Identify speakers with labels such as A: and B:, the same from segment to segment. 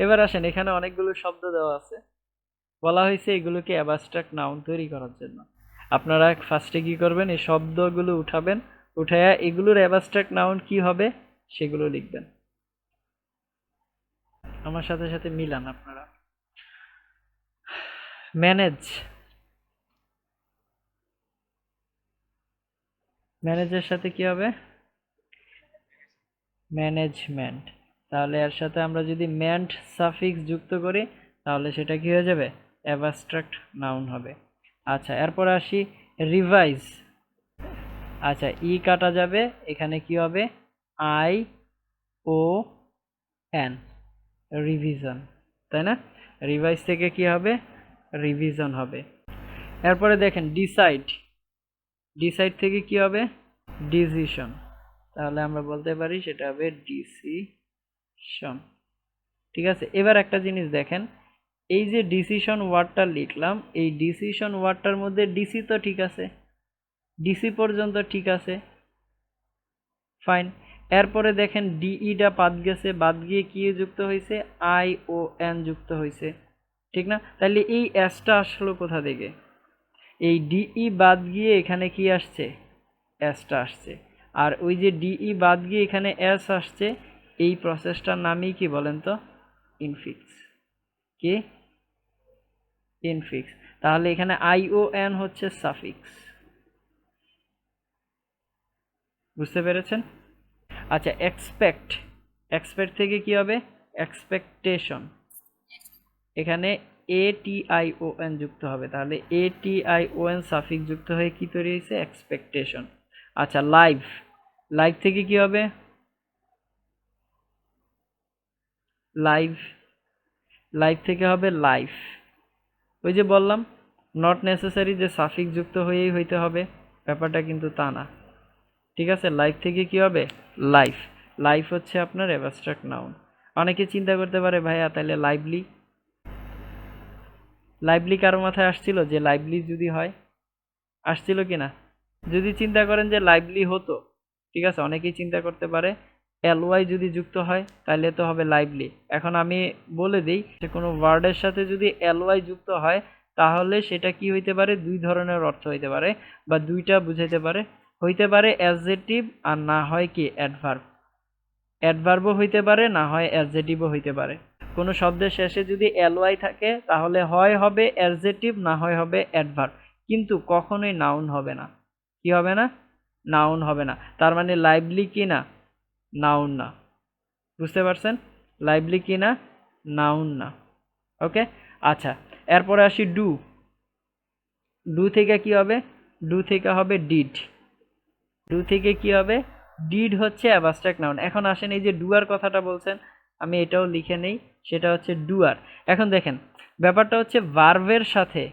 A: এবার আসেন, এখানে অনেকগুলো শব্দ দেওয়া আছে, বলা হয়েছে এগুলোকে অ্যাবস্ট্রাক্ট নাউন তৈরি করার জন্য। আপনারা ফার্স্টে কি করবেন, এই শব্দগুলো উঠাবেন, উঠাইয়া এগুলোর অ্যাবস্ট্রাক্ট নাউন কি হবে সেগুলো লিখবেন। আমার সাথে সাথে মিলান আপনারা। ম্যানেজ, ম্যানেজের সাথে কি হবে? ম্যানেজমেন্ট। তাহলে এর সাথে আমরা যদি ম্যান্ট সাফিক্স যুক্ত করি তাহলে সেটা কি হয়ে যাবে? অ্যাবস্ট্রাক্ট নাউন হবে। আচ্ছা, এরপর আসি রিভাইজ। আচ্ছা, ই কাটা যাবে, এখানে কি হবে? আই ও এন, রিভিশন, তাই না? রিভাইজ থেকে কি হবে? রিভিশন হবে। এরপরে দেখেন ডিসাইড, ডিসাইড থেকে কি হবে? ডিসিশন। তাহলে আমরা বলতে পারি সেটা হবে ডিসিশন। ঠিক আছে, এবার একটা জিনিস দেখেন, এই যে ডিসিশন ওয়ার্ডটা লিখলাম, এই ডিসিশন ওয়ার্ডটার মধ্যে ডিসি তো ঠিক আছে, ডিসি পর্যন্ত ঠিক আছে, ফাইন। এরপরে দেখেন ডিইটা বাদ গেছে, বাদ গিয়ে কি যুক্ত হয়েছে? আই ও এন যুক্ত হয়েছে, ঠিক না? তাহলে এই এসটা আসলো কোথা থেকে? এই ডিই বাদ গিয়ে এখানে কি আসছে? এসটা আসছে। আর ওই যে ডিই বাদ গিয়ে এখানে এস আসছে, এই প্রসেসটার নামই কি বলেন তো? ইনফিক্স। কি? ইনফিক্স। তাহলে এখানে আই ও এন হচ্ছে সাফিক্স। বুঝতে পেরেছেন? আচ্ছা, এক্সপেক্ট, এক্সপেক্ট থেকে কি হবে? এক্সপেকটেশন। এখানে এ টি আই ও এন যুক্ত হবে, তাহলে A T I O N suffix যুক্ত হয়ে কি তৈরি হয়েছে? এক্সপেকটেশন। আচ্ছা, লাইভ, লাইভ থেকে কি হবে? লাইভ, লাইভ থেকে হবে লাইফ। ওই যে বললাম, নট নেসেসারি যে সাফিক্স যুক্ত হয়েই হইতে হবে, ব্যাপারটা কিন্তু তা না। ঠিক আছে, লাইফ থেকে কি হবে? লাইফ। লাইফ হচ্ছে আপনার অ্যাবস্ট্রাক্ট নাউন। অনেকে চিন্তা করতে পারে ভাইয়া তাহলে লাইভলি, লাইভলি কারো মাথায় আসছিল যে লাইভলি যদি হয়? আসছিল কি না? যদি চিন্তা করেন যে লাইভলি হতো, ঠিক আছে, অনেকেই চিন্তা করতে পারে এলওয়াই যদি যুক্ত হয় তাহলে তো হবে লাইভলি। এখন আমি বলে দিই যে কোনো ওয়ার্ডের সাথে যদি এলওয়াই যুক্ত হয় তাহলে সেটা কি হইতে পারে? দুই ধরনের অর্থ হইতে পারে, বা দুইটা বুঝাইতে পারে। হইতে পারে অ্যাডজেক্টিভ, আর না হয় কি অ্যাডভার্ব। অ্যাডভার্বও হইতে পারে, না হয় অ্যাডজেক্টিভও হইতে পারে। কোনো শব্দের শেষে যদি এলওয়াই থাকে তাহলে হয় হবে অ্যাডজেক্টিভ, না হয় হবে অ্যাডভার্ব, কিন্তু কখনোই নাউন হবে না। কি হবে না? নাউন হবে না। তার মানে লাইভলি কি না? নাউন না। বুঝতে পারছেন? লাইভলি কি না? নাউন না। ওকে। আচ্ছা, এরপরে আসি ডু। ডু থেকে কি হবে? ডু থেকে হবে ডিড। ডু থেকে কি হবে? ডিড হচ্ছে অ্যাবস্ট্রাক্ট নাউন। এখন আসেন, এই যে ডুয়ার কথাটা বলছেন, আমি এটাও লিখে নেই, সেটা হচ্ছে ডুয়ার। এখন দেখেন, ব্যাপারটা হচ্ছে ভার্বের সাথে,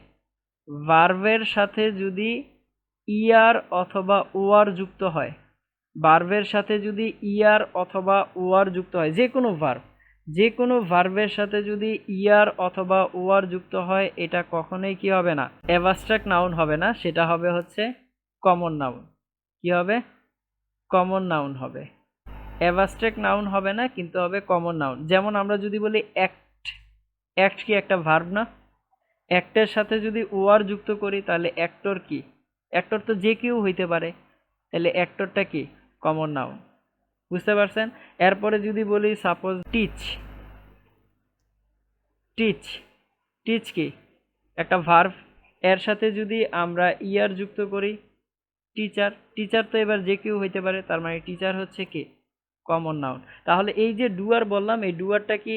A: ভার্বের সাথে যদি ইআর অথবা ওআর যুক্ত হয়, ভার্বের সাথে যদি ইআর অথবা ওআর যুক্ত হয়, যে কোনো ভার্ব, যে কোনো ভার্বের সাথে যদি ইআর অথবা ওআর যুক্ত হয়, এটা কখনোই কি হবে না? অ্যাবস্ট্রাক্ট নাউন হবে না, সেটা হবে হচ্ছে কমন নাউন। কি হবে? কমন নাউন হবে। অ্যাবস্ট্রাক্ট নাউন হবে না, কিন্তু হবে কমন নাউন। যেমন আমরা যদি বলি অ্যাক্ট, অ্যাক্ট কি একটা ভার্ব না? অ্যাক্টের সাথে যদি ওআর যুক্ত করি তাহলে অ্যাক্টর কি? অ্যাক্টর তো যে কেউ হইতে পারে, তাহলে অ্যাক্টরটা কি? Common noun. বুঝতে পারছেন? এরপরে যদি বলি সাপোজ টিচ, টিচ, টিচ কি? একটা ভার্ব, এর সাথে যদি আমরা ইয়ার যুক্ত করি, টিচার, টিচার তো এবার যে কেউ হইতে পারে, তার মানে টিচার হচ্ছে কি? Common noun. তাহলে এই যে ডুয়ার বললাম, এই ডুয়ারটা কি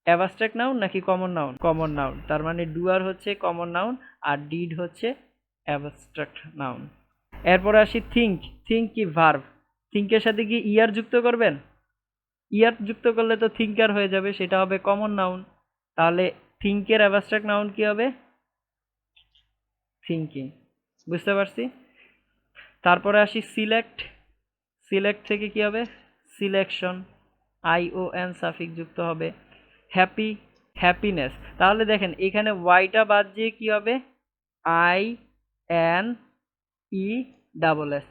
A: অ্যাবস্ট্রাক্ট নাউন নাকি কমন নাউন? Common noun. তার মানে ডুয়ার হচ্ছে কমন নাউন, আর ডিড হচ্ছে অ্যাবস্ট্রাক্ট নাউন। এরপরে আসি থিঙ্ক। থিঙ্ক কি? ভার্ব। থিঙ্কের সাথে কি ইয়ার যুক্ত করবেন? ইয়ার যুক্ত করলে তো থিঙ্কার হয়ে যাবে, সেটা হবে কমন নাউন। তাহলে থিঙ্কের অ্যাবস্ট্রাক্ট নাউন কি হবে? থিঙ্কিং। বুঝতে পারছি? তারপরে আসি সিলেক্ট। সিলেক্ট থেকে কি হবে? Selection. I O N suffix যুক্ত হবে। Happy, happiness. তাহলে দেখেন এখানে ওয়াইটা বাদ দিয়ে কি হবে? I N E double S.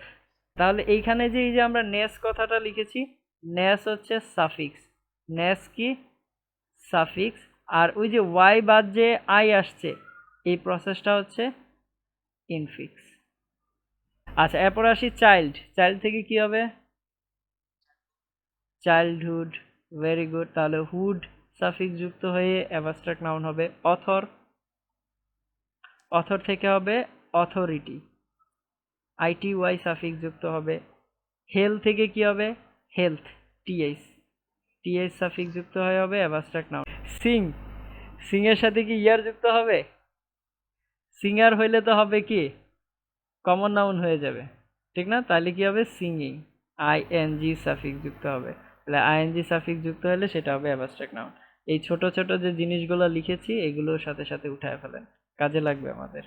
A: তাহলে এইখানে যে এই যে আমরা নেস কথাটা লিখেছি, নেস হচ্ছে সাফিক্স। নেস কি? সাফিক্স, আর ওই যে ওয়াই বাদ যে আই আসছে এই প্রসেসটা হচ্ছে ইনফিক্স। আচ্ছা, এরপর আসি চাইল্ড। চাইল্ড থেকে কি হবে? চাইল্ডহুড। Very good. তাহলে হুড সাফিক্স যুক্ত হয়ে অ্যাবস্ট্রাক্ট নাউন হবে। অথর, অথর থেকে হবে অথরিটি, আইটি ওয়াই সাফিক্স যুক্ত হবে। হেল থেকে কি হবে? হেলথ, টিএইচ, টিএইচ সাফিক্স যুক্ত হয়ে হবে অ্যাবস্ট্রাক্ট নাউন। সিং, সিং এর সাথে কি ইয়ার যুক্ত হবে? সিঙ্গার হইলে তো হবে কি কমন নাউন হয়ে যাবে, ঠিক না? তাহলে কি হবে? সিঙ্গিং, আইএনজি সাফিক্স যুক্ত হবে। তাহলে আইএনজি সাফিক্স যুক্ত হলে সেটা হবে অ্যাবস্ট্রাক্ট নাউন। এই ছোট ছোট যে জিনিসগুলো লিখেছি এগুলোর সাথে সাথে উঠায় ফেলেন, কাজে লাগবে আমাদের।